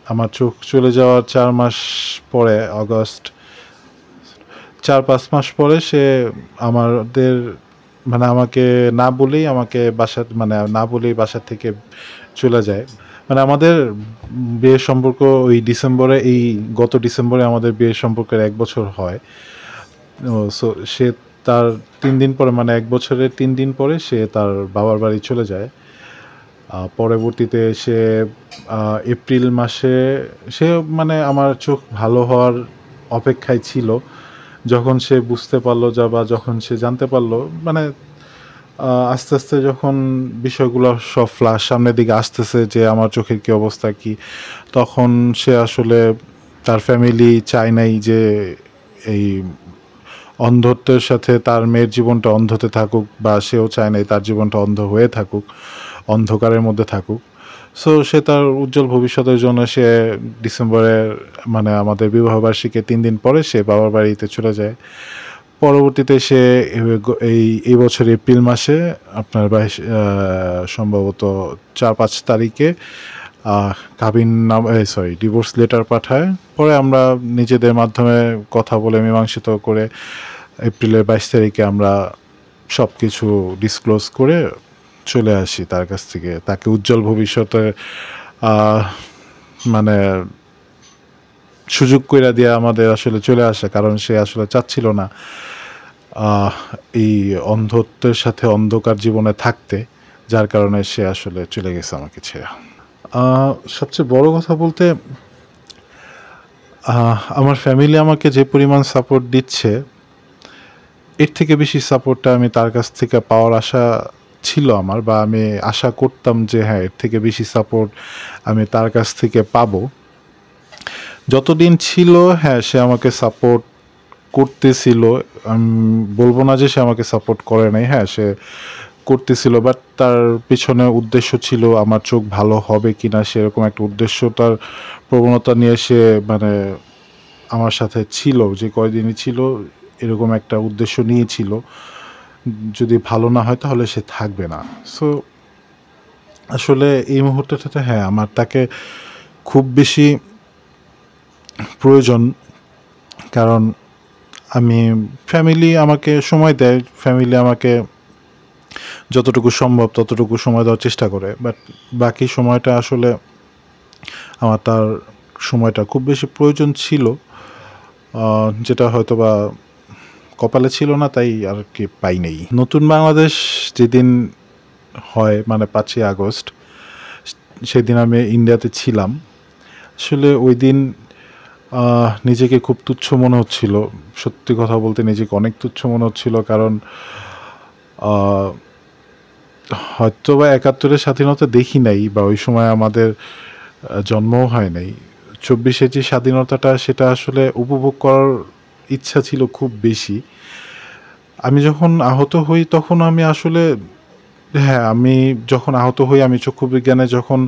আমার চোখ চলে যাওয়ার ৪ মাস পরে অগাস্ট ৪-৫ মাস পরে সে আমাদের মানে আমাকে না বলেই না বলেই বাসা থেকে চলে যায়। মানে আমাদের বিয়ের সম্পর্ক গত ডিসেম্বরে আমাদের বিয়ের সম্পর্কের ১ বছর হয়। সো সে তার ৩ দিন পরে মানে ১ বছরের ৩ দিন পরে সে তার বাবার বাড়ি চলে যায়। পরবর্তীতে সে এপ্রিল মাসে সে মানে আমার চোখ ভালো হওয়ার অপেক্ষায় ছিল। যখন সে বুঝতে পারলো বা যখন সে জানতে পারলো মানে আস্তে, আস্তে যখন বিষয়গুলো সব সামনের দিকে আসতেছে যে আমার চোখের কী অবস্থা কী, তখন সে আসলে তার ফ্যামিলি চায় নাই যে এই অন্ধত্বের সাথে তার মেয়ের জীবনটা অন্ধতে থাকুক বা সেও চায় নাই তার জীবনটা অন্ধ হয়ে থাকুক, অন্ধকারের মধ্যে থাকুক। সো সে তার উজ্জ্বল ভবিষ্যতের জন্য সে ডিসেম্বরের মানে আমাদের বিবাহবার্ষিকীর ৩ দিন পরে সে বাবার বাড়িতে চলে যায়। পরবর্তীতে সে এই বছর এপ্রিল মাসে আপনার সম্ভবত ৪-৫ তারিখে ডিভোর্স লেটার পাঠায়। পরে আমরা নিজেদের মাধ্যমে কথা বলে মীমাংসিত করে এপ্রিলের ২২ তারিখে আমরা সবকিছু ডিসক্লোজ করে চলে আসি তার কাছ থেকে। তাকে উজ্জ্বল ভবিষ্যতে মানে সুযোগ কইরা দিয়ে আমাদের আসলে চলে আসা। কারণ সে আসলে চাচ্ছিল না এই অন্ধত্বের সাথে অন্ধকার জীবনে থাকতে। যার কারণে সে আসলে চলে গেছে আমাকে ছেড়ে। সবচেয়ে বড় কথা বলতে আমার ফ্যামিলি আমাকে যে পরিমাণ সাপোর্ট দিচ্ছে, এর থেকে বেশি সাপোর্টটা আমি তার কাছ থেকে পাওয়ার আশা ছিল আমার, বা আমি আশা করতাম যে হ্যাঁ, এর থেকে বেশি সাপোর্ট আমি তার কাছ থেকে পাবো। যতদিন ছিল হ্যাঁ, সে আমাকে সাপোর্ট করতেছিল। বলব না যে সে আমাকে সাপোর্ট করে নাই। হ্যাঁ, সে করতেছিল, বাট তার পিছনে উদ্দেশ্য ছিল আমার চোখ ভালো হবে কিনা, সেরকম একটা উদ্দেশ্য তার প্রবণতা নিয়ে সে মানে আমার সাথে ছিল। যে কয়দিনই ছিল এরকম একটা উদ্দেশ্য নিয়েছিল, যদি ভালো না হয় তাহলে সে থাকবে না। সো আসলে এই মুহূর্তটাতে হ্যাঁ, আমার তাকে খুব বেশি প্রয়োজন। কারণ ফ্যামিলি আমাকে সময় দেয়, ফ্যামিলি আমাকে যতটুকু সম্ভব ততটুকু সময় দেওয়ার চেষ্টা করে, বাট বাকি সময়টা আসলে আমার তার সময়টা খুব বেশি প্রয়োজন ছিল, যেটা হয়তোবা কপালে ছিল না, তাই আর কি পাই নাই। নতুন বাংলাদেশ যেদিন হয় মানে ৫ই আগস্ট, সেদিন আমি ইন্ডিয়াতে ছিলাম। আসলে ওই দিন নিজেকে খুব তুচ্ছ মনে হচ্ছিল। সত্যি কথা বলতে নিজেকে অনেক তুচ্ছ মনে হচ্ছিল। কারণ হয়তোবা ৭১-এর স্বাধীনতা দেখি নাই, বা ওই সময় আমাদের জন্মও হয় নাই। ২৪-এর যে স্বাধীনতাটা, সেটা আসলে উপভোগ করার ইচ্ছা ছিল খুব বেশি। আমি যখন আহত হই তখন আমি আসলে আমি যখন আহত হই, আমি চক্ষু বিজ্ঞানে যখন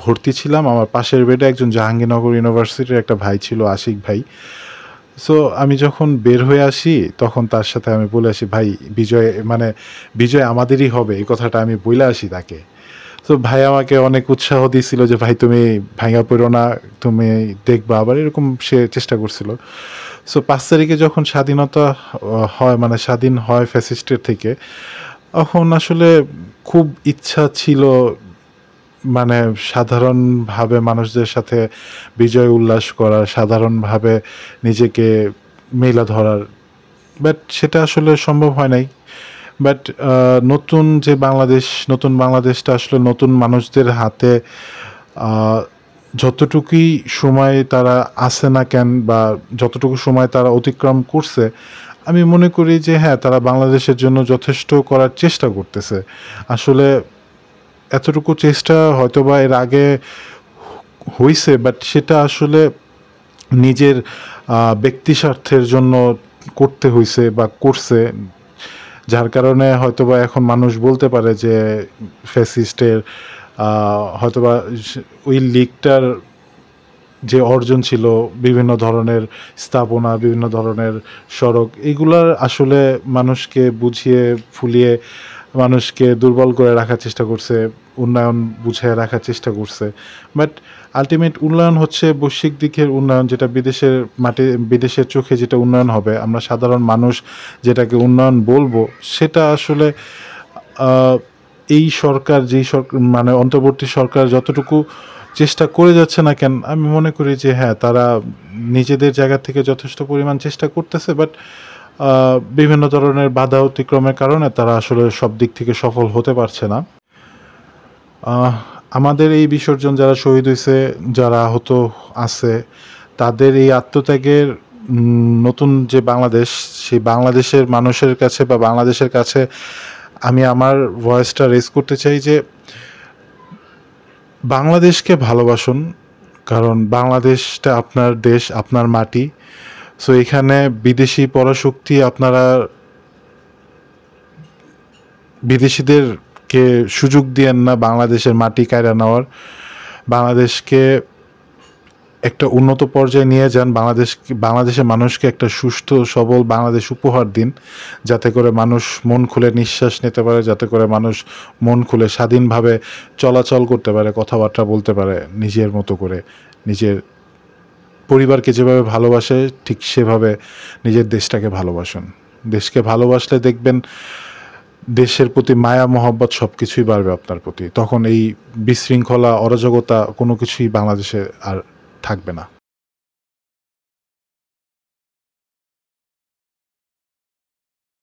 ভর্তি ছিলাম, আমার পাশের বেডে একজন জাহাঙ্গীরনগর ইউনিভার্সিটির একটা ভাই ছিল, আশিক ভাই। সো আমি যখন বের হয়ে আসি তখন তার সাথে আমি বলে আসি, ভাই বিজয় আমাদেরই হবে, এই কথাটা আমি বইলা আসি তাকে। তো ভাই আমাকে অনেক উৎসাহ দিয়েছিল যে ভাই তুমি ভাইঙা পড়ো না, তুমি দেখবা আবার, এরকম সে চেষ্টা করছিল। সো ৫ তারিখে যখন স্বাধীনতা হয় মানে স্বাধীন হয় ফ্যাসিস্টের থেকে, তখন আসলে খুব ইচ্ছা ছিল মানে সাধারণভাবে মানুষদের সাথে বিজয় উল্লাস করার, সাধারণভাবে নিজেকে মেলে ধরার, বাট সেটা আসলে সম্ভব হয় নাই। বাট নতুন বাংলাদেশটা আসলে নতুন মানুষদের হাতে যতটুকুই সময় তারা আছে না কেন, বা যতটুকু সময় তারা অতিক্রম করছে, আমি মনে করি যে হ্যাঁ, তারা বাংলাদেশের জন্য যথেষ্ট করার চেষ্টা করতেছে। আসলে এতটুকু চেষ্টা হয়তোবা এর আগে হইছে, বাট সেটা আসলে নিজের ব্যক্তি স্বার্থের জন্য করতে হইছে বা করছে। যার কারণে হয়তোবা এখন মানুষ বলতে পারে যে ফ্যাসিস্টের হয়তোবা ওই লীগটার যে অর্জন ছিল, বিভিন্ন ধরনের স্থাপনা, বিভিন্ন ধরনের সড়ক, এগুলার আসলে মানুষকে বুঝিয়ে ফুলিয়ে মানুষকে দুর্বল করে রাখার চেষ্টা করছে, উন্নয়ন বুঝায় রাখার চেষ্টা করছে। বাট আল্টিমেট উন্নয়ন হচ্ছে বৈশ্বিক দিকের উন্নয়ন, যেটা বিদেশের চোখে যেটা উন্নয়ন হবে, আমরা সাধারণ মানুষ যেটাকে উন্নয়ন বলবো, সেটা আসলে এই সরকার মানে অন্তর্বর্তী সরকার যতটুকু চেষ্টা করে যাচ্ছে না কেন, আমি মনে করি যে হ্যাঁ, তারা নিজেদের জায়গা থেকে যথেষ্ট পরিমাণ চেষ্টা করতেছে, বাট বিভিন্ন ধরনের বাধা অতিক্রমের কারণে তারা আসলে সব দিক থেকে সফল হতে পারছে না। আমাদের এই বিসর্জন যারা শহীদ হইছে, যারা আহত আছে, তাদের এই আত্মত্যাগের নতুন যে বাংলাদেশ, সেই বাংলাদেশের মানুষের কাছে বা বাংলাদেশের কাছে আমি আমার ভয়েসটা রেজ করতে চাই যে বাংলাদেশকে ভালোবাসুন, কারণ বাংলাদেশটা আপনার দেশ, আপনার মাটি। সো এখানে বিদেশি পরাশক্তি আপনারা বিদেশিদেরকে সুযোগ দিয়েন না বাংলাদেশের মাটি কায়রা নেওয়ার। বাংলাদেশকে একটা উন্নত পর্যায়ে নিয়ে যান, বাংলাদেশের মানুষকে একটা সুস্থ সবল বাংলাদেশ উপহার দিন, যাতে করে মানুষ মন খুলে নিঃশ্বাস নিতে পারে, যাতে করে মানুষ মন খুলে স্বাধীনভাবে চলাচল করতে পারে, কথাবার্তা বলতে পারে নিজের মতো করে। নিজের পরিবারকে যেভাবে ভালোবাসে ঠিক সেভাবে নিজের দেশটাকে ভালোবাসুন। দেশকে ভালোবাসলে দেখবেন দেশের প্রতি মায়া মহব্বত সব কিছুই বাড়বে আপনার প্রতি। তখন এই বিশৃঙ্খলা, অরাজকতা কোনো কিছুই বাংলাদেশে আর থাকবে না।